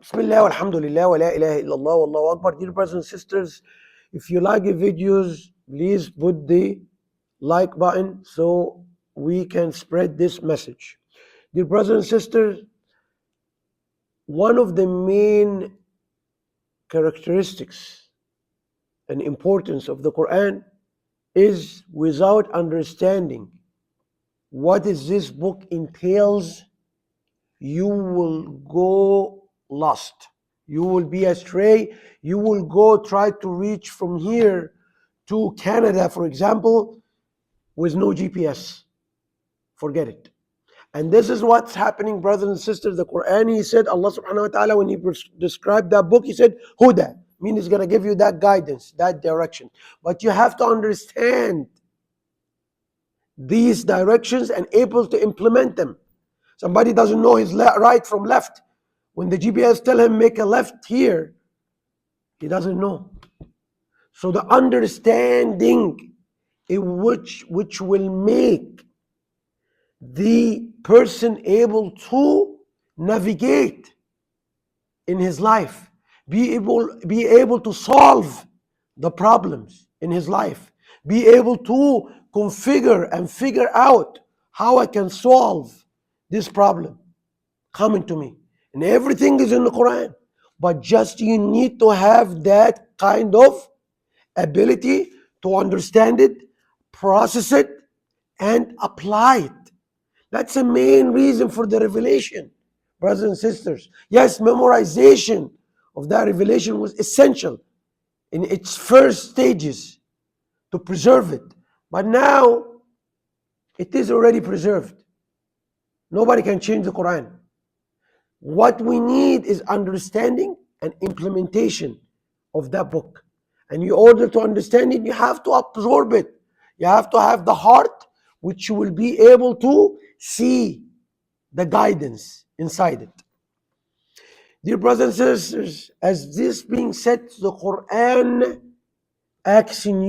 Bismillah, alhamdulillah, wa la ilaha illallah, wallahu akbar. Dear brothers and sisters, if you like the videos, please put the like button so we can spread this message. Dear brothers and sisters, one of the main characteristics and importance of the Quran is without understanding what is this book entails, you will go lost. You will be astray. You will go try to reach from here to Canada, for example, with no GPS. Forget it. And this is what's happening, brothers and sisters. The Quran, he said, Allah subhanahu wa ta'ala, when he described that book, he said, Huda, meaning he's going to give you that guidance, that direction. But you have to understand these directions and able to implement them. Somebody doesn't know his right from left. When the GPS tell him make a left here, he doesn't know. So the understanding in which will make the person able to navigate in his life, be able to solve the problems in his life, be able to configure and figure out how I can solve this problem coming to me. And everything is in the Quran. But just you need to have that kind of ability to understand it, process it, and apply it. That's the main reason for the revelation, brothers and sisters. Yes, memorization of that revelation was essential in its first stages to preserve it. But now it is already preserved. Nobody can change the Quran. What we need is understanding and implementation of that book. And in order to understand it, you have to absorb it. You have to have the heart which will be able to see the guidance inside it. Dear brothers and sisters, as this being said, the Quran asking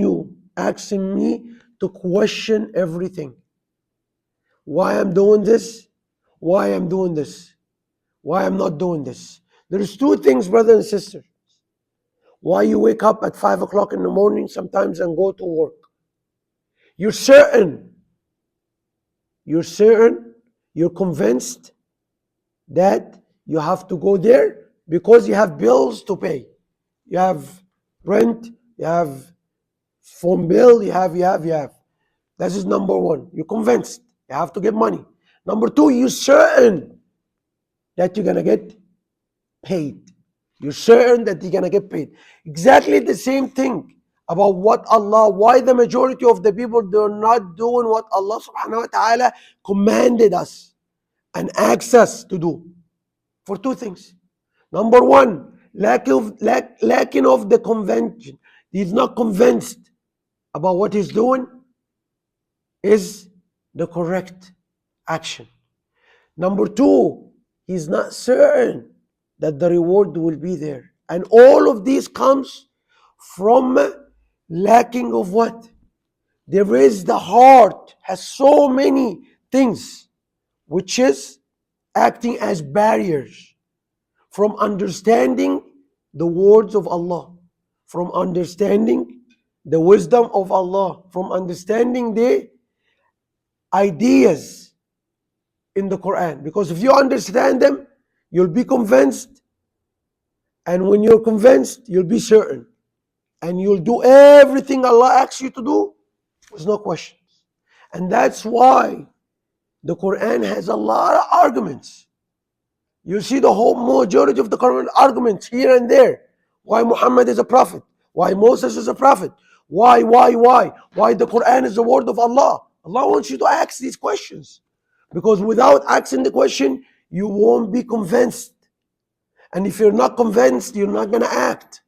me to question everything. Why I'm doing this? Why I'm doing this? Why I'm not doing this? There's two things, brothers and sisters. Why you wake up at 5 o'clock in the morning sometimes and go to work. You're certain, you're convinced that you have to go there because you have bills to pay. You have rent, you have phone bill, you have. That is number one. You're convinced you have to get money. Number two, you're certain that you're going to get paid. You're certain that you're going to get paid. Exactly the same thing about why the majority of the people, they're not doing what Allah subhanahu wa ta'ala commanded us and asked us to do. For two things. Number one, lacking of the convention. He's not convinced about what he's doing is the correct action. Number two, he's not certain that the reward will be there. And all of these comes from lacking of what? There is the heart has so many things which is acting as barriers from understanding the words of Allah, from understanding the wisdom of Allah, from understanding the ideas in the Quran. Because if you understand them, you'll be convinced. And when you're convinced, you'll be certain. And you'll do everything Allah asks you to do with no questions. And that's why the Quran has a lot of arguments. You see the whole majority of the Quran arguments here and there. Why Muhammad is a prophet. Why Moses is a prophet. Why the Quran is the word of Allah. Allah wants you to ask these questions. Because without asking the question, you won't be convinced. And if you're not convinced, you're not going to act.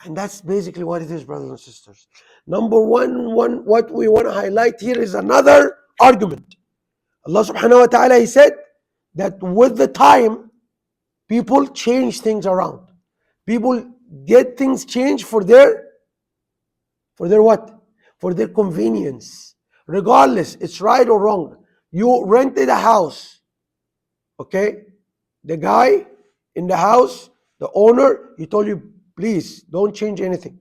And that's basically what it is, brothers and sisters. Number one, what we want to highlight here is another argument. Allah subhanahu wa ta'ala, he said that with the time, people change things around. People get things changed for their what? For their convenience. Regardless, it's right or wrong. You rented a house, okay? The guy, in the house, the owner, he told you, please don't change anything.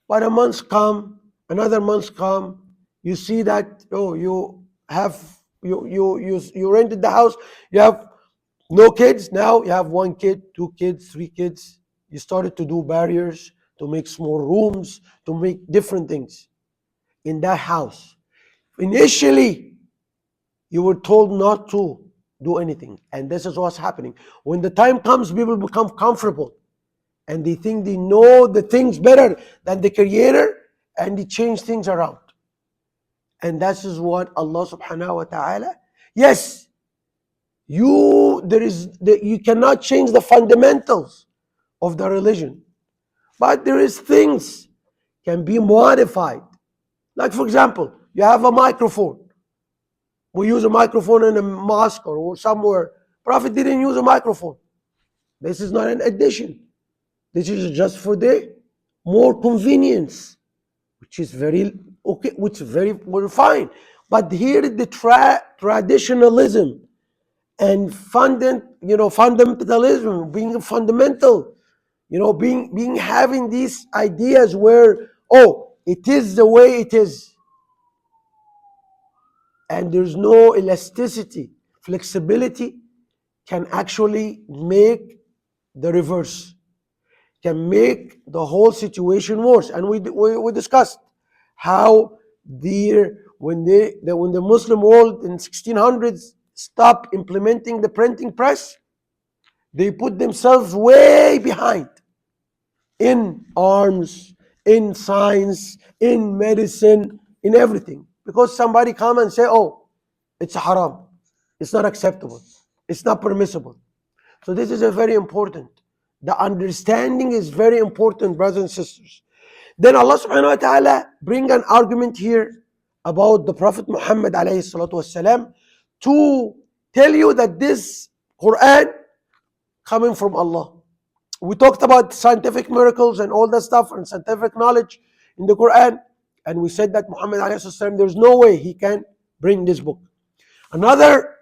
But a month come, another month come, you see that, oh, you rented the house, you have no kids, now you have 1 kid, 2 kids, 3 kids. You started to do barriers, to make small rooms, to make different things in that house. Initially, you were told not to do anything. And this is what's happening. When the time comes, people become comfortable. And they think they know the things better than the Creator. And they change things around. And that is what Allah subhanahu wa ta'ala. Yes, you cannot change the fundamentals of the religion. But there is things can be modified. Like, for example, you have a microphone. We use a microphone in a mosque or somewhere. Prophet didn't use a microphone. This is not an addition. This is just for the more convenience, which is very okay, which is very fine. But here the traditionalism and fundamentalism, being fundamental, being having these ideas where, oh, it is the way it is. And there's no elasticity, flexibility can actually make the reverse, can make the whole situation worse. And we discussed how when the Muslim world in 1600s stopped implementing the printing press, they put themselves way behind in arms, in science, in medicine, in everything. Because somebody come and say, oh, it's haram, it's not acceptable, it's not permissible. So this is a very important. The understanding is very important, brothers and sisters. Then Allah subhanahu wa ta'ala bring an argument here about the Prophet Muhammad alayhi salatu wasalam to tell you that this Quran coming from Allah. We talked about scientific miracles and all that stuff and scientific knowledge in the Quran. And we said that Muhammad alayhi salatu, there's no way he can bring this book. Another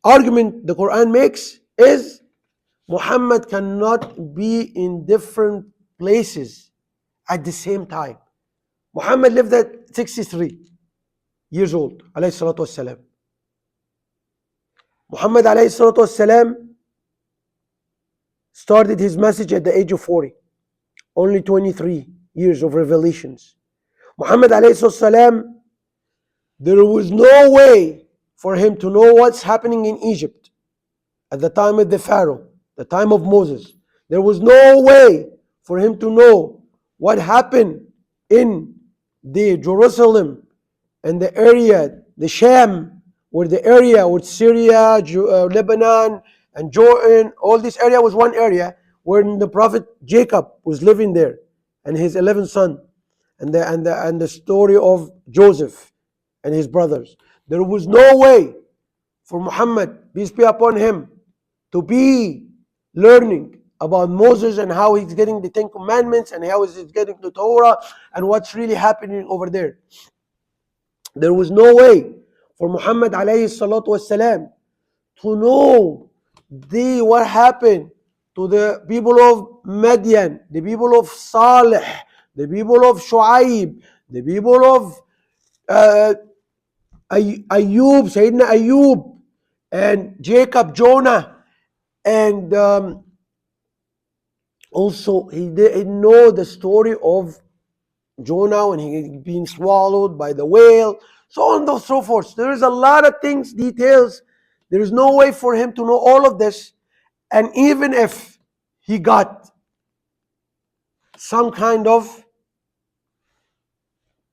argument the Quran makes is Muhammad cannot be in different places at the same time. Muhammad lived at 63 years old, alayhi salatu wassalam. Muhammad alayhi salatu wassalam started his message at the age of 40, only 23 years of revelations. Muhammad alayhi salatu wassalam, there was no way for him to know what's happening in Egypt at the time of the Pharaoh, the time of Moses. There was no way for him to know what happened in the Jerusalem and the area, the Sham, where the area with Syria, Lebanon, and Jordan, all this area was one area where the prophet Jacob was living there, and his 11 sons, and the story of Joseph and his brothers. There was no way for Muhammad, peace be upon him, to be learning about Moses and how he's getting the 10 Commandments and how he's getting the Torah and what's really happening over there. There was no way for Muhammad alayhi salatu wasalam to know what happened to the people of Madian, the people of Salih, the people of Shu'aib, the people of Ayub, Sayyidina Ayub, and Jacob, Jonah, and also he didn't know the story of Jonah when he being swallowed by the whale, so on and so forth. There is a lot of things, details. There is no way for him to know all of this. And even if he got some kind of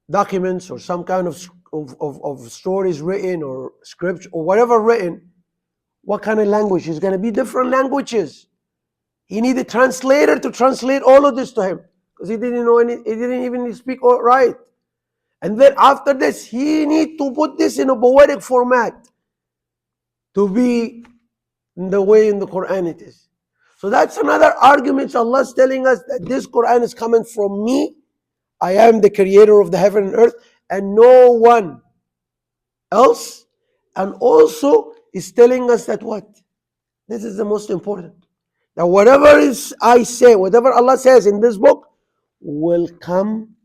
documents or some kind of stories written or scripture or whatever written, what kind of language? It's going to be different languages. He needed a translator to translate all of this to him because he didn't know any. He didn't even speak right. And then after this, he need to put this in a poetic format to be in the way in the Quran it is. So that's another argument. Allah's telling us that this Quran is coming from me. I am the creator of the heaven and earth, and no one else. And also is telling us that what? This is the most important. Now, whatever is I say, whatever Allah says in this book will come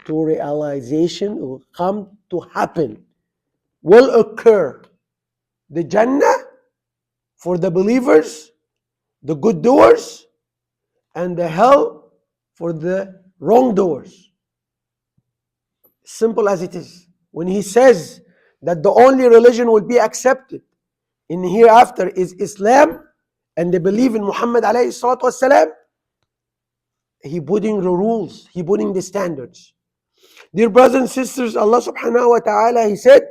to realization, will come to happen, will occur. The Jannah for the believers, the good doers, and the hell for the wrongdoers. Simple as it is. When he says that the only religion will be accepted in hereafter is Islam, and they believe in Muhammad alayhi salatu wasalam, he putting the rules, he putting the standards. Dear brothers and sisters, Allah subhanahu wa ta'ala, he said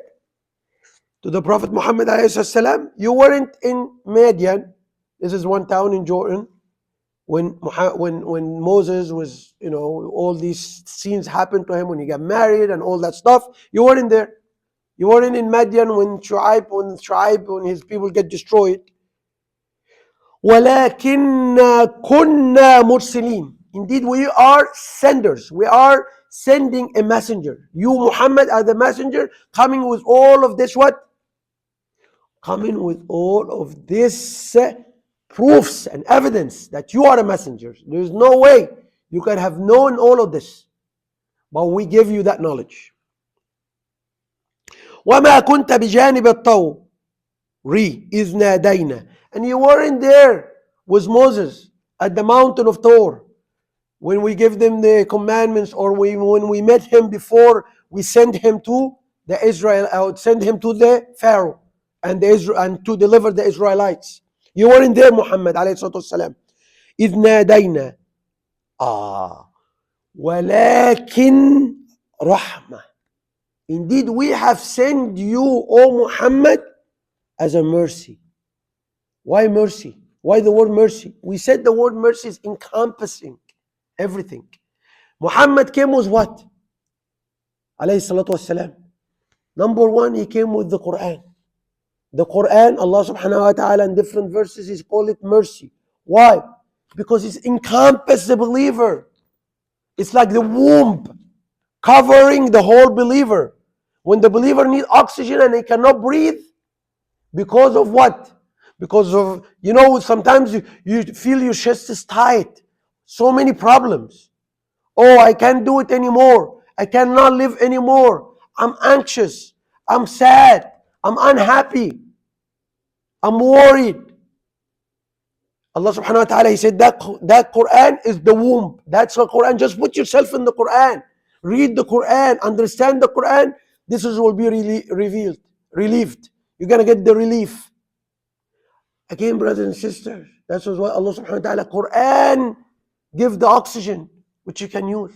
to the Prophet Muhammad alayhi salam, you weren't in Madian. This is one town in Jordan. When Moses was, all these scenes happened to him when he got married and all that stuff. You weren't there. You weren't in Madian when his people get destroyed. وَلَكِنَّا كُنَّا مُرْسِلِينَ. Indeed, we are senders. We are sending a messenger. You, Muhammad, are the messenger, coming with all of this what? Coming with all of this proofs and evidence that you are a messenger. There is no way you can have known all of this, but we give you that knowledge. وَمَا كُنْتَ بِجَانِبِ الطَّوْرِ إِذْ نَادَيْنَا. And you weren't there with Moses at the mountain of Tor when we give them the commandments, or when we met him before we sent him to the Israel, send him to the Pharaoh and to deliver the Israelites. You weren't there, Muhammad alayhi salatu wasalam. إِذْ نَادَيْنَا. وَلَكِنْ رَحْمَةً. Indeed, we have sent you, O Muhammad, as a mercy. Why mercy? Why the word mercy? We said the word mercy is encompassing everything. Muhammad came with what? Alayhi salatu wasalam. Number one, he came with the Quran. The Quran, Allah subhanahu wa ta'ala in different verses, He called it mercy. Why? Because it's encompassed the believer. It's like the womb covering the whole believer. When the believer needs oxygen and he cannot breathe, because of what? Because of, sometimes you feel your chest is tight. So many problems. Oh, I can't do it anymore. I cannot live anymore. I'm anxious. I'm sad. I'm unhappy. I'm worried. Allah subhanahu wa ta'ala, He said that Quran is the womb. That's the Quran. Just put yourself in the Quran. Read the Quran. Understand the Quran. This will be relieved. You're going to get the relief. Again, brothers and sisters, that's why Allah subhanahu wa ta'ala, Quran give the oxygen which you can use.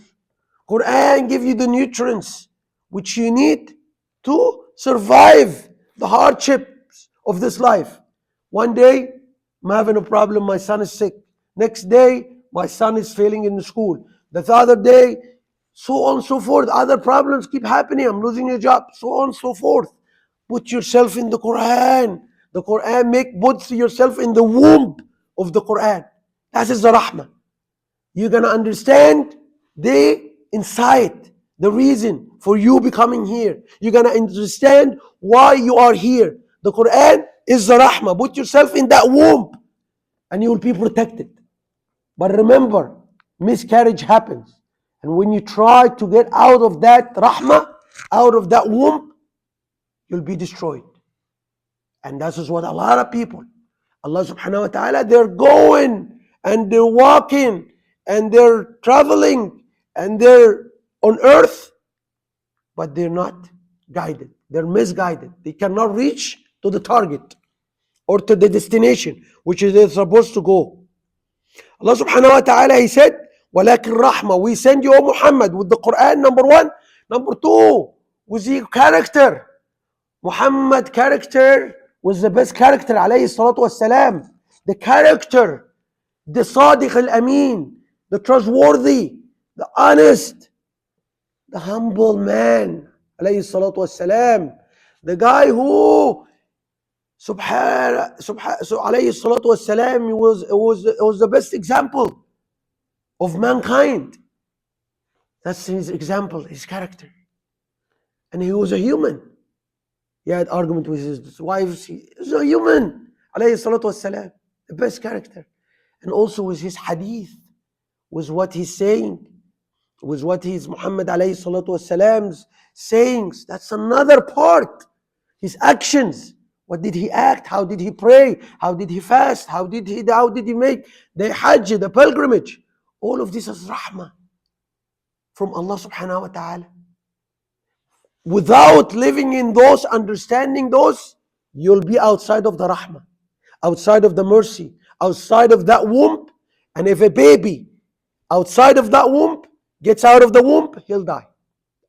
Quran give you the nutrients which you need to survive the hardships of this life. One day, I'm having a problem, my son is sick. Next day, my son is failing in the school. The other day, so on and so forth. Other problems keep happening. I'm losing a job, so on and so forth. Put yourself in the Quran. The Quran put yourself in the womb of the Quran. That is the rahmah. You're going to understand the insight, the reason for you becoming here. You're going to understand why you are here. The Quran is the rahmah. Put yourself in that womb and you will be protected. But remember, miscarriage happens. And when you try to get out of that rahmah, out of that womb, you'll be destroyed. And that is what a lot of people, Allah subhanahu wa ta'ala, they're going and they're walking and they're traveling and they're on earth, but they're not guided. They're misguided. They cannot reach to the target or to the destination which they're supposed to go. Allah subhanahu wa ta'ala, He said, وَلَكِنْ رَحْمَةً. We send you, O Muhammad, with the Quran, number one. Number two, with the character. Muhammad character was the best character, alayhi salatu wassalam. The character, the sadiq al-amin, the trustworthy, the honest, the humble man, alayhi salatu wassalam. The guy who, alayhi salatu wassalam, was the best example of mankind. That's his example, his character. And he was a human. He had argument with his wives. He's a human. alayhi salatu wassalam, the best character. And also with his hadith, with what he's saying, with what he's Muhammad alayhi salatu wassalam's sayings. That's another part. His actions. What did he act? How did he pray? How did he fast? How did he make the hajj, the pilgrimage? All of this is rahmah from Allah subhanahu wa ta'ala. Without living in those, understanding those, you'll be outside of the rahmah, outside of the mercy, outside of that womb. And if a baby outside of that womb gets out of the womb, he'll die.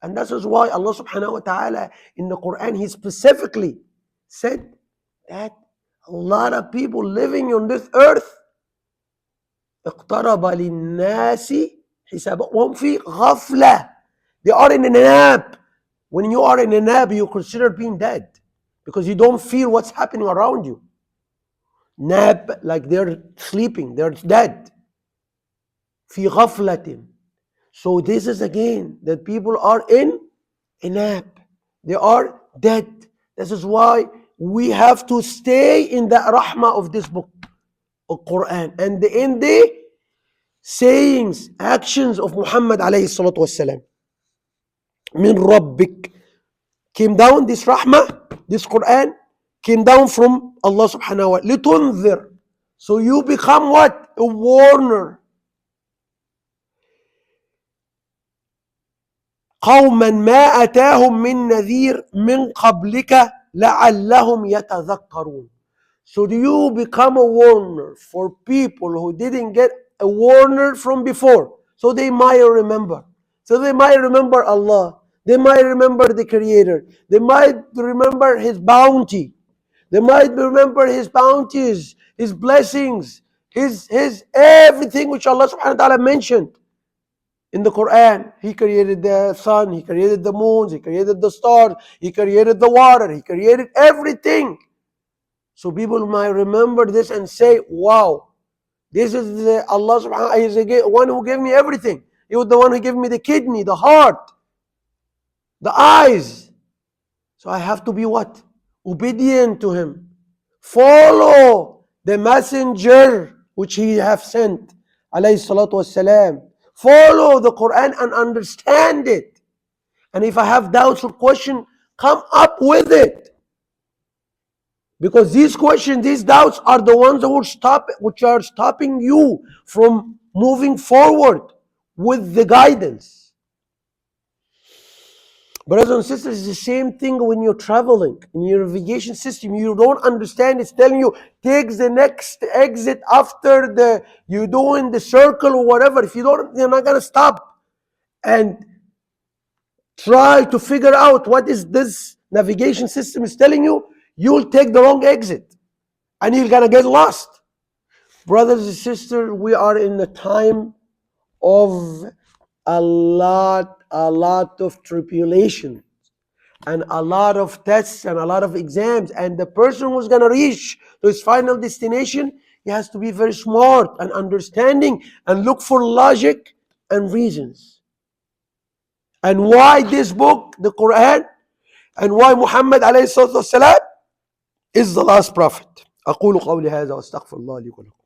And that is why Allah subhanahu wa ta'ala in the Quran, He specifically said that a lot of people living on this earth, اقترب للناس حسابهم في غفلة. They are in a nap. When you are in a nap, you consider being dead because you don't feel what's happening around you. Nap, like they're sleeping, they're dead. في غفلة. So this is again that people are in a nap. They are dead. This is why we have to stay in the rahmah of this book of Quran and in the sayings, actions of Muhammad alayhi salatu wassalam. Min Rabbik came down, this rahmah, this Quran came down from Allah subhanahu wa ta'ala. Litunzir. So you become what? A warner. قوما ما أتاهم من نذير من قبلك لعلهم يتذكرون. So do you become a warner for people who didn't get a warner from before, so they might remember. So they might remember Allah. They might remember the Creator. They might remember His bounty. They might remember His bounties, His blessings, His everything which Allah subhanahu wa ta'ala mentioned in the Quran. He created the sun, He created the moons, He created the stars, He created the water, He created everything. So people might remember this and say, wow, this is Allah subhanahu wa ta'ala is the one who gave me everything. He was the one who gave me the kidney, the heart, the eyes. So I have to be what? Obedient to Him. Follow the messenger which He have sent. Alayhi salatu wassalam. Follow the Quran and understand it. And if I have doubts or questions, come up with it. Because these questions, these doubts are the ones that which are stopping you from moving forward with the guidance. Brothers and sisters, it's the same thing when you're traveling. In your navigation system, you don't understand. It's telling you, take the next exit after you're doing the circle or whatever. If you don't, you're not going to stop and try to figure out what is this navigation system is telling you. You'll take the wrong exit and you're going to get lost. Brothers and sisters, we are in the time of a lot of tribulation and a lot of tests and a lot of exams. And the person who's going to reach to his final destination, he has to be very smart and understanding and look for logic and reasons. And why this book, the Quran, and why Muhammad alayhi salatu wasalam is the last prophet. أقول قولي هذا وأستغفر الله لي ولكم.